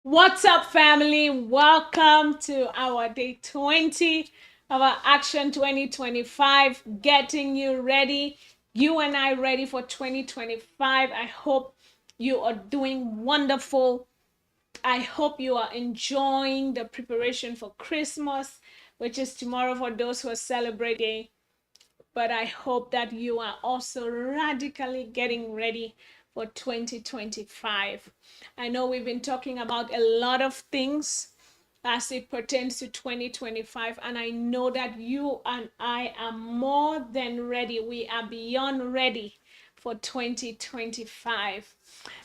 What's up, family? Welcome to our day 20 of our Action 2025, getting you ready. You and I ready for 2025. I hope you are doing wonderful. I hope you are enjoying the preparation for Christmas, which is tomorrow for those who are celebrating. But I hope that you are also radically getting ready for 2025. I know we've been talking about a lot of things as it pertains to 2025, and I know that you and I are more than ready. We are beyond ready for 2025.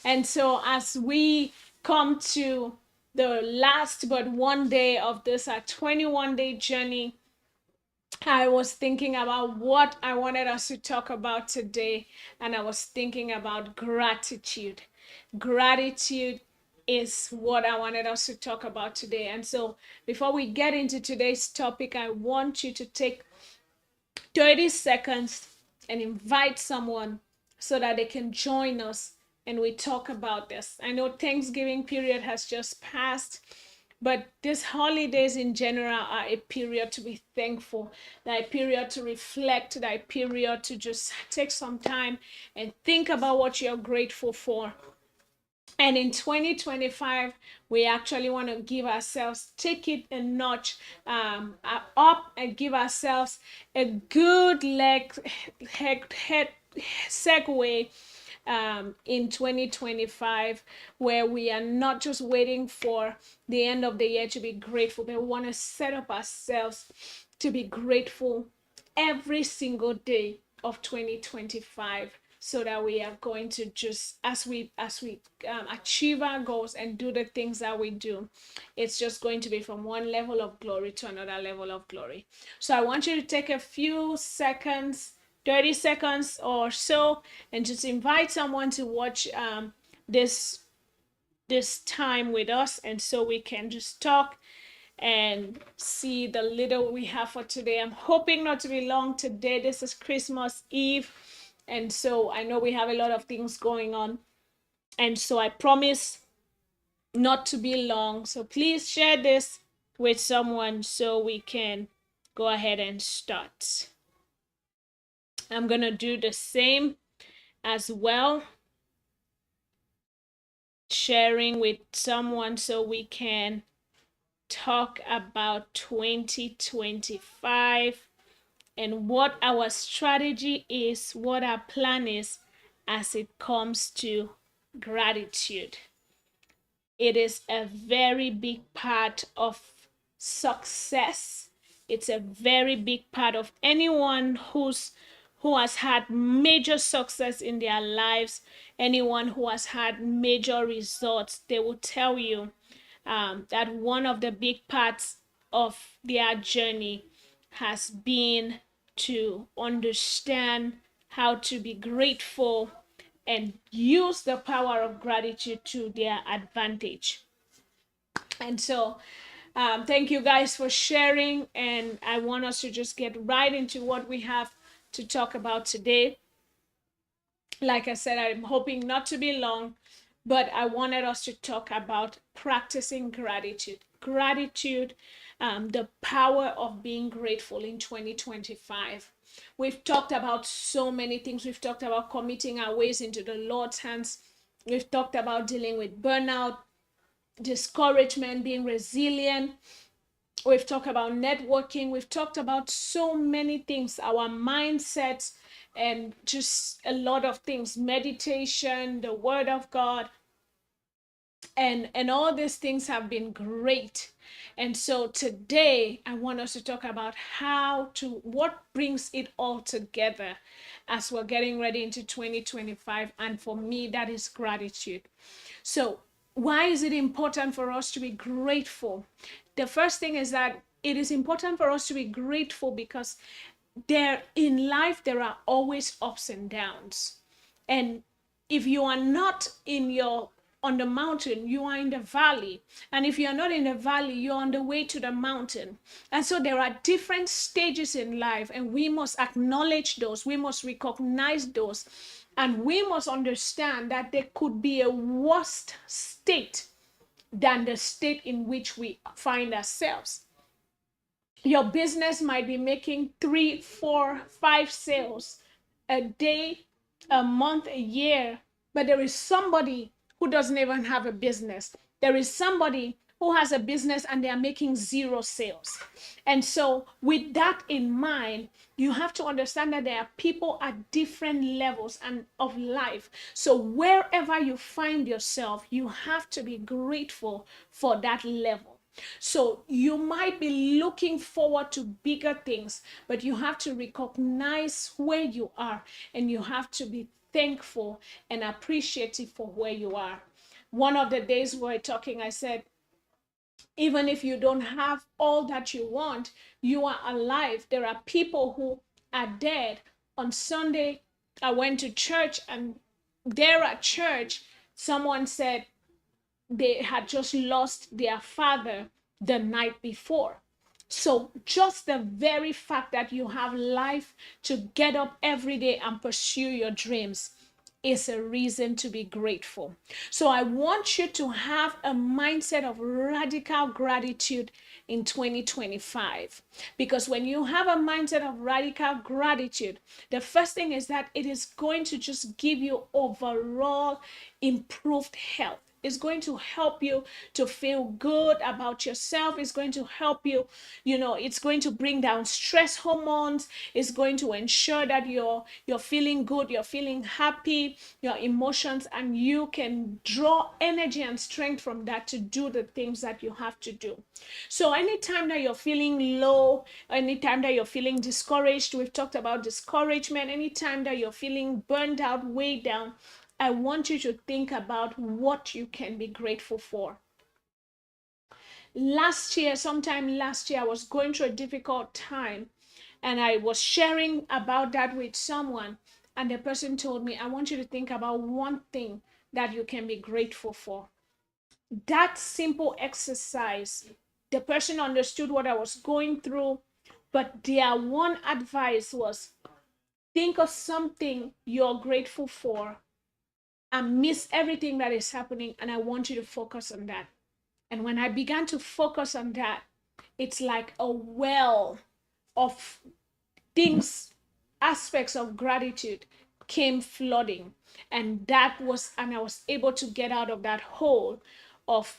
And so as we come to the last but one day of this 21-day journey, I was thinking about what I wanted us to talk about today, and I was thinking about gratitude. Gratitude is what I wanted us to talk about today. And so, before we get into today's topic, I want you to take 30 seconds and invite someone so that they can join us and we talk about this. I know Thanksgiving period has just passed, but these holidays in general are a period to be thankful, that a period to reflect, that a period to just take some time and think about what you're grateful for. And in 2025, we actually want to give ourselves, take it a notch up and give ourselves a good head segue in 2025, where we are not just waiting for the end of the year to be grateful, but we want to set up ourselves to be grateful every single day of 2025, so that we are going to just as we achieve our goals and do the things that we do, it's just going to be from one level of glory to another level of glory. So I want you to take a few seconds, 30 seconds or so, and just invite someone to watch this this time with us, and so we can just talk and see the little we have for today. I'm hoping not to be long today. This is Christmas Eve, and so I know we have a lot of things going on, and so I promise not to be long. So please share this with someone so we can go ahead and start. I'm gonna do the same as well, sharing with someone so we can talk about 2025 and what our strategy is, what our plan is as it comes to gratitude. It is a very big part of success. It's a very big part of anyone who has had major success in their lives, anyone who has had major results. They will tell you that one of the big parts of their journey has been to understand how to be grateful and use the power of gratitude to their advantage. And so, thank you guys for sharing. And I want us to just get right into what we have to talk about today. Like I said, I'm hoping not to be long, but I wanted us to talk about practicing gratitude. Gratitude, the power of being grateful in 2025. We've talked about so many things. We've talked about committing our ways into the Lord's hands. We've talked about dealing with burnout, discouragement, being resilient. We've talked about networking. We've talked about so many things, our mindsets, and just a lot of things, meditation, the word of God, and all these things have been great. And so today I want us to talk about what brings it all together as we're getting ready into 2025. And for me, that is gratitude. So why is it important for us to be grateful? The first thing is that it is important for us to be grateful because there in life there are always ups and downs. And if you are not on the mountain, you are in the valley. And if you are not in the valley, you're on the way to the mountain. And so there are different stages in life, and we must acknowledge those, we must recognize those, and we must understand that there could be a worst state than the state in which we find ourselves. Your business might be making 3, 4, 5 sales a day, a month, a year, but there is somebody who doesn't even have a business. There is somebody who has a business and they are making 0 sales. And so, with that in mind, you have to understand that there are people at different levels and of life. So, wherever you find yourself, you have to be grateful for that level. So you might be looking forward to bigger things, but you have to recognize where you are and you have to be thankful and appreciative for where you are. One of the days we were talking, I said, even if you don't have all that you want, you are alive. There are people who are dead. On Sunday, I went to church, and there at church, someone said, they had just lost their father the night before. So just the very fact that you have life to get up every day and pursue your dreams is a reason to be grateful. So I want you to have a mindset of radical gratitude in 2025. Because when you have a mindset of radical gratitude, the first thing is that it is going to just give you overall improved health. It's going to help you to feel good about yourself. It's going to help you, it's going to bring down stress hormones. It's going to ensure that you're feeling good, you're feeling happy, your emotions, and you can draw energy and strength from that to do the things that you have to do. So anytime that you're feeling low, anytime that you're feeling discouraged, we've talked about discouragement, anytime that you're feeling burned out, weighed down, I want you to think about what you can be grateful for. Sometime last year, I was going through a difficult time, and I was sharing about that with someone, and the person told me, I want you to think about one thing that you can be grateful for. That simple exercise, the person understood what I was going through, but their one advice was, think of something you're grateful for and miss everything that is happening, and I want you to focus on that. And when I began to focus on that, it's like a well of things, aspects of gratitude came flooding. And I was able to get out of that hole of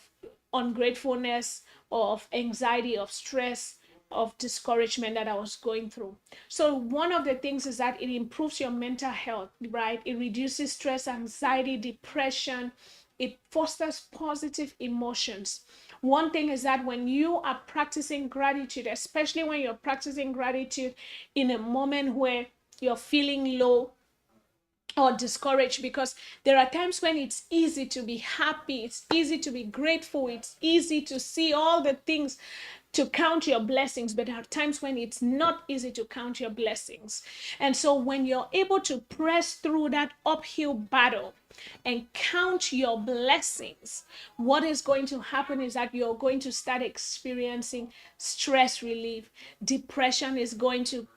ungratefulness, of anxiety, of stress, of discouragement that I was going through. So one of the things is that it improves your mental health, right? It reduces stress, anxiety, depression. It fosters positive emotions. One thing is that when you are practicing gratitude, especially when you're practicing gratitude in a moment where you're feeling low or discouraged, because there are times when it's easy to be happy, it's easy to be grateful, it's easy to see all the things, to count your blessings, but there are times when it's not easy to count your blessings. And so when you're able to press through that uphill battle and count your blessings, what is going to happen is that you're going to start experiencing stress relief. Depression is going to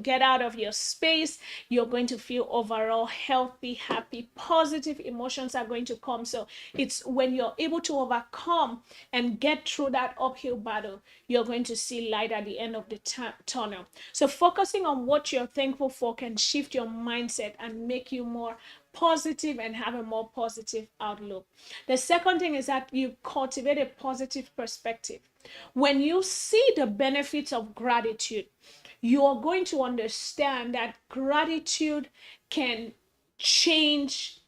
get out of your space. You're going to feel overall healthy, happy, positive emotions are going to come. So it's when you're able to overcome and get through that uphill battle, you're going to see light at the end of the tunnel. So focusing on what you're thankful for can shift your mindset and make you more positive and have a more positive outlook. The second thing is that you cultivate a positive perspective. When you see the benefits of gratitude, you are going to understand that gratitude can change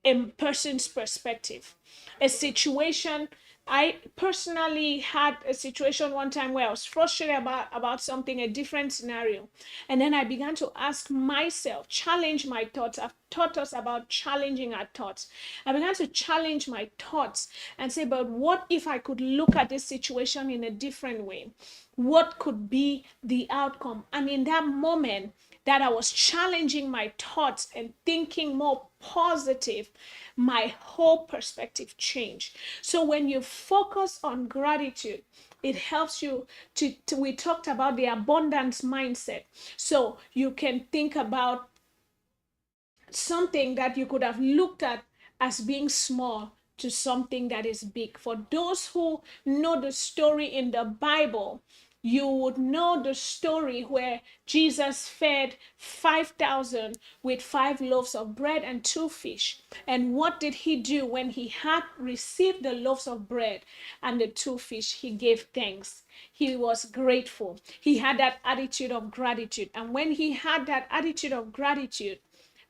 a person's perspective. A situation, I personally had a situation one time where I was frustrated about something, a different scenario. And then I began to ask myself, challenge my thoughts. I've taught us about challenging our thoughts. I began to challenge my thoughts and say, but what if I could look at this situation in a different way? What could be the outcome? And in that moment that I was challenging my thoughts and thinking more positive, my whole perspective changed. So when you focus on gratitude, it helps you we talked about the abundance mindset. So you can think about something that you could have looked at as being small to something that is big. For those who know the story in the Bible, you would know the story where Jesus fed 5,000 with 5 loaves of bread and 2 fish. And what did he do when he had received the loaves of bread and the 2 fish? He gave thanks. He was grateful. He had that attitude of gratitude. And when he had that attitude of gratitude,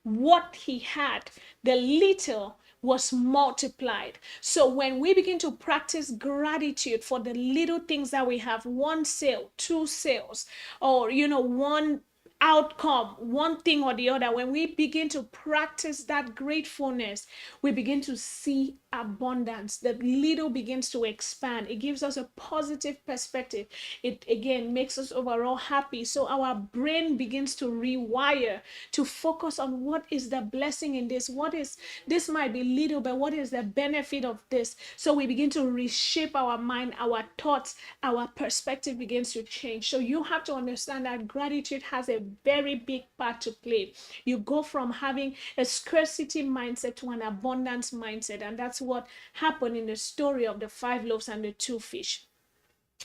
what he had, the little was multiplied. So when we begin to practice gratitude for the little things that we have, 1 sale, 2 sales, or one outcome, one thing or the other, when we begin to practice that gratefulness, we begin to see abundance. The little begins to expand. It gives us a positive perspective. It again makes us overall happy. So our brain begins to rewire to focus on what is the blessing in this. This might be little, but what is the benefit of this? So we begin to reshape our mind, our thoughts, our perspective begins to change. So you have to understand that gratitude has a very big part to play. You go from having a scarcity mindset to an abundance mindset, and that's what happened in the story of the 5 loaves and the 2 fish.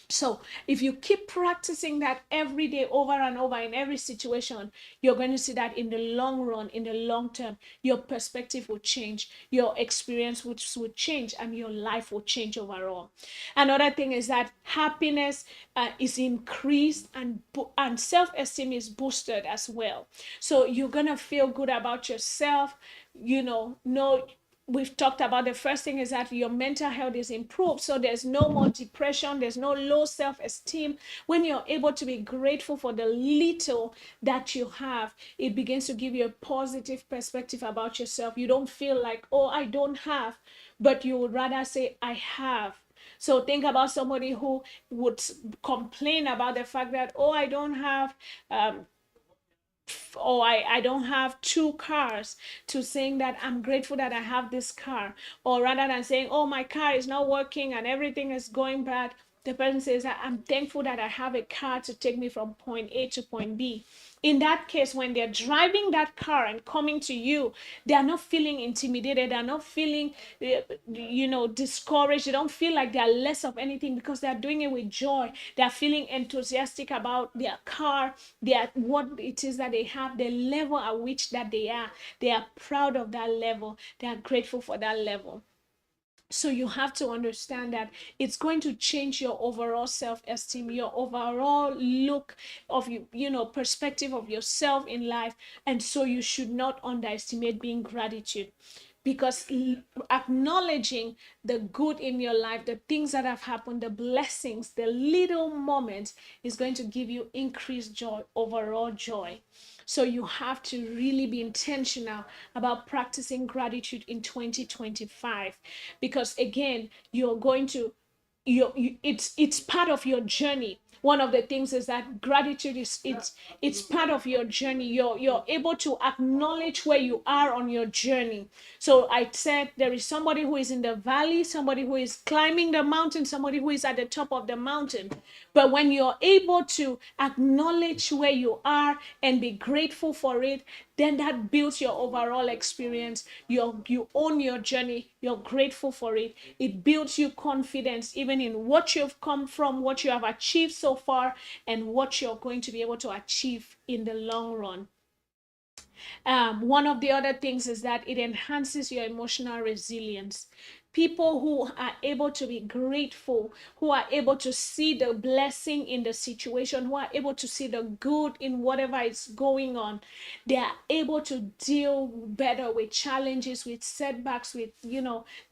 So if you keep practicing that every day over and over in every situation, you're going to see that in the long run, in the long term, your perspective will change, your experience will change, and your life will change overall. Another thing is that happiness is increased, and self-esteem is boosted as well. So you're going to feel good about yourself. No, we've talked about the first thing is that your mental health is improved. So there's no more depression, there's no low self-esteem. When you're able to be grateful for the little that you have, it begins to give you a positive perspective about yourself. You don't feel like, oh, I don't have, but you would rather say, I have. So think about somebody who would complain about the fact that, oh, I don't have I don't have 2 cars, to saying that I'm grateful that I have this car. Or rather than saying, oh, my car is not working and everything is going bad, the person says that I'm thankful that I have a car to take me from point A to point B. In that case, when they're driving that car and coming to you, they are not feeling intimidated, they're not feeling discouraged, they don't feel like they're less of anything, because they're doing it with joy. They're feeling enthusiastic about their car, what it is that they have, the level at which that they are proud of that level, they are grateful for that level. So you have to understand that it's going to change your overall self-esteem, your overall look of perspective of yourself in life. And so you should not underestimate being gratitude, because acknowledging the good in your life, the things that have happened, the blessings, the little moments, is going to give you increased joy, overall joy. So you have to really be intentional about practicing gratitude in 2025, because again, you're going to it's part of your journey. One of the things is that gratitude is it's part of your journey. You're able to acknowledge where you are on your journey. So I said there is somebody who is in the valley, somebody who is climbing the mountain, somebody who is at the top of the mountain. But when you're able to acknowledge where you are and be grateful for it, then that builds your overall experience. You own your journey, you're grateful for it. It builds you confidence even in what you've come from, what you have achieved so far, and what you're going to be able to achieve in the long run. One of the other things is that it enhances your emotional resilience. People who are able to be grateful, who are able to see the blessing in the situation, who are able to see the good in whatever is going on, they are able to deal better with challenges, with setbacks, with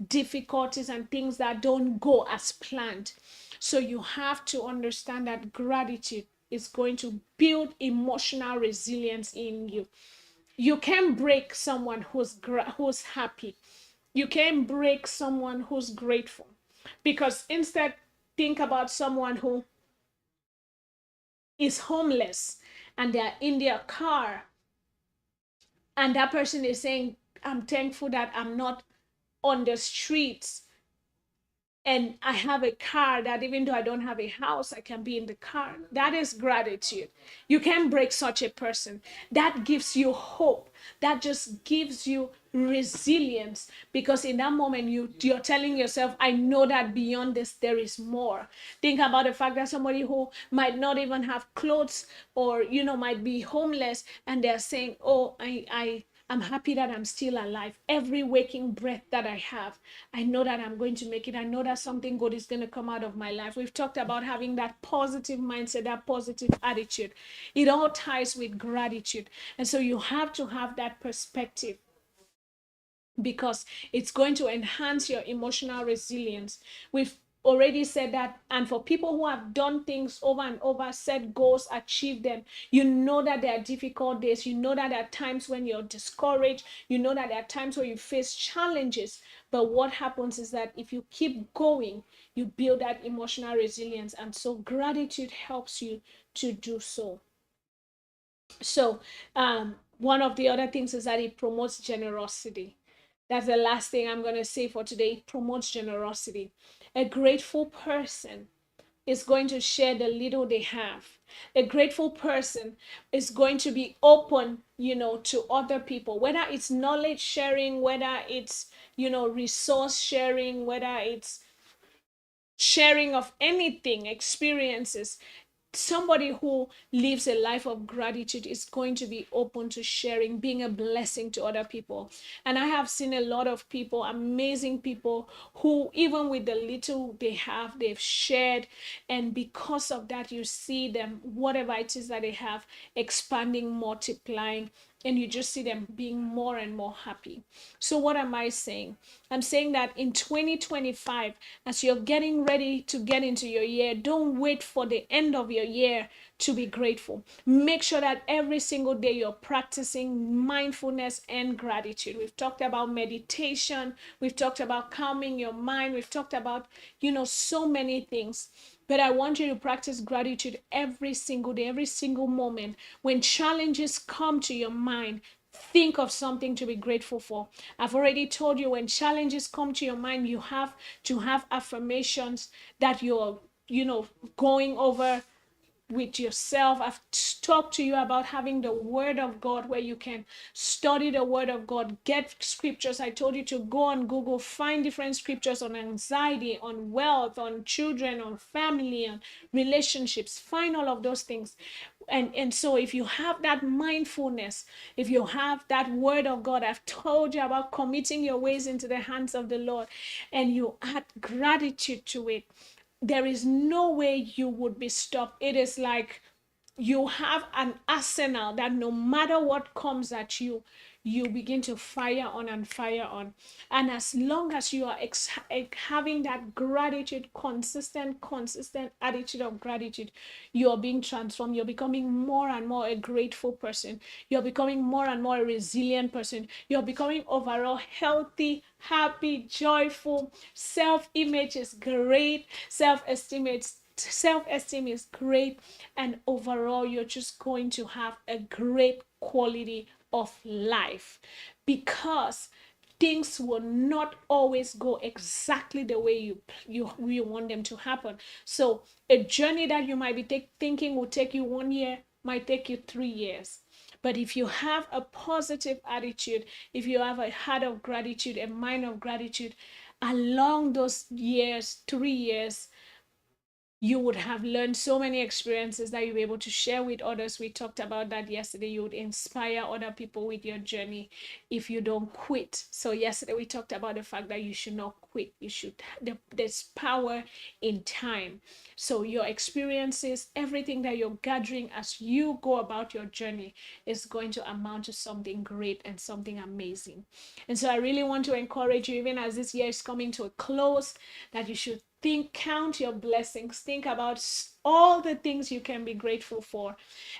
difficulties and things that don't go as planned. So you have to understand that gratitude is going to build emotional resilience in you. You can break someone who's happy. You can break someone who's grateful, because instead, think about someone who is homeless and they're in their car, and that person is saying, I'm thankful that I'm not on the streets and I have a car that even though I don't have a house, I can be in the car. That is gratitude. You can't break such a person. That gives you hope. That just gives you resilience, because in that moment you're telling yourself, I know that beyond this there is more. Think about the fact that somebody who might not even have clothes, or might be homeless, and they're saying, oh, I'm happy that I'm still alive. Every waking breath that I have, I know that I'm going to make it. I know that something good is going to come out of my life. We've talked about having that positive mindset, that positive attitude. It all ties with gratitude. And so you have to have that perspective, because it's going to enhance your emotional resilience. We've already said that. And for people who have done things over and over, set goals, achieve them, you know that there are difficult days, you know that there are times when you're discouraged, you know that there are times where you face challenges. But what happens is that if you keep going, you build that emotional resilience, and so gratitude helps you to do so. So one of the other things is that it promotes generosity. That's the last thing I'm going to say for today. It promotes generosity. A grateful person is going to share the little they have. A grateful person is going to be open, to other people, whether it's knowledge sharing, whether it's, resource sharing, whether it's sharing of anything, experiences. Somebody who lives a life of gratitude is going to be open to sharing, being a blessing to other people. And I have seen a lot of people, amazing people, who even with the little they have, they've shared. And because of that, you see them, whatever it is that they have, expanding, multiplying, and you just see them being more and more happy. So what am I saying? I'm saying that in 2025, as you're getting ready to get into your year, don't wait for the end of your year to be grateful. Make sure that every single day you're practicing mindfulness and gratitude. We've talked about meditation, we've talked about calming your mind, we've talked about, so many things. But I want you to practice gratitude every single day, every single moment. When challenges come to your mind, think of something to be grateful for. I've already told you, when challenges come to your mind, you have to have affirmations that you're, going over with yourself. I've talked to you about having the Word of God, where you can study the Word of God, get scriptures. I told you to go on Google, find different scriptures on anxiety, on wealth, on children, on family, on relationships. Find all of those things. And so if you have that mindfulness, if you have that Word of God, I've told you about committing your ways into the hands of the Lord, and you add gratitude to it, there is no way you would be stopped. It is like you have an arsenal that no matter what comes at you, you begin to fire on and fire on. And as long as you are having that gratitude, consistent attitude of gratitude, you're being transformed. You're becoming more and more a grateful person. You're becoming more and more a resilient person. You're becoming overall healthy, happy, joyful. Self-image is great. Self-esteem is great, and overall you're just going to have a great quality of life, because things will not always go exactly the way you want them to happen. So a journey that you might be thinking will take you 1 year might take you 3 years. But if you have a positive attitude, if you have a heart of gratitude, a mind of gratitude, along those years, 3 years, you would have learned so many experiences that you'll be able to share with others. We talked about that yesterday. You would inspire other people with your journey if you don't quit. So yesterday we talked about the fact that you should not quit. There's power in time. So your experiences, everything that you're gathering as you go about your journey, is going to amount to something great and something amazing. And so I really want to encourage you, even as this year is coming to a close, that you should count your blessings, think about all the things you can be grateful for.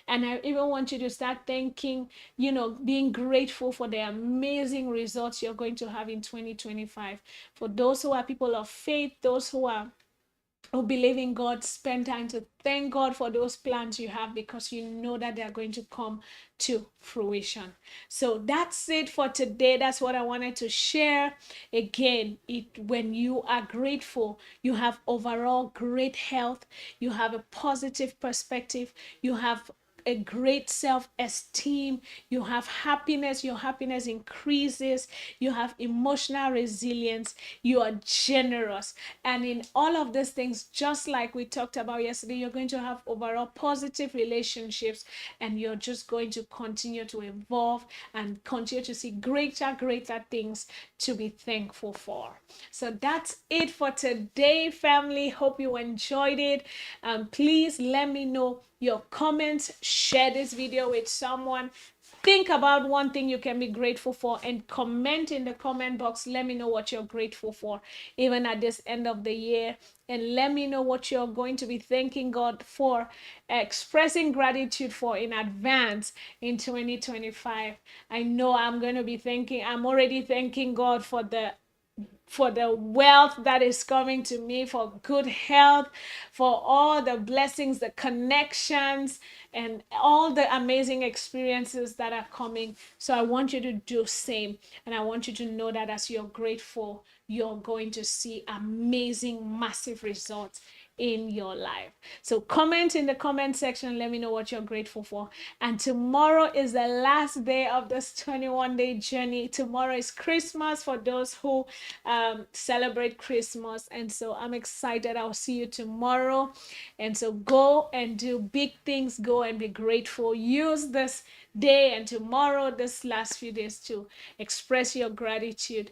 And I even want you to start thanking, being grateful for the amazing results you're going to have in 2025. For those who are people of faith, those who are or believe in God, spend time to thank God for those plans you have, because you know that they are going to come to fruition. So that's it for today. That's what I wanted to share. Again, when you are grateful, you have overall great health, you have a positive perspective, you have a great self-esteem, you have happiness, your happiness increases, you have emotional resilience, you are generous. And in all of these things, just like we talked about yesterday, you're going to have overall positive relationships, and you're just going to continue to evolve and continue to see greater things to be thankful for. So that's it for today, family. Hope you enjoyed it. Please let me know your comments, share this video with someone. Think about one thing you can be grateful for and comment in the comment box. Let me know what you're grateful for, even at this end of the year. And let me know what you're going to be thanking God for, expressing gratitude for in advance in 2025. I know I'm already thanking God for the wealth that is coming to me, for good health, for all the blessings, the connections, and all the amazing experiences that are coming. So I want you to do same. And I want you to know that as you're grateful, you're going to see amazing, massive results in your life. So comment in the comment section. Let me know what you're grateful for. And tomorrow is the last day of this 21-day journey. Tomorrow is Christmas for those who celebrate Christmas. And so I'm excited. I'll see you tomorrow. And so go and do big things. Go and be grateful. Use this day and tomorrow, this last few days, to express your gratitude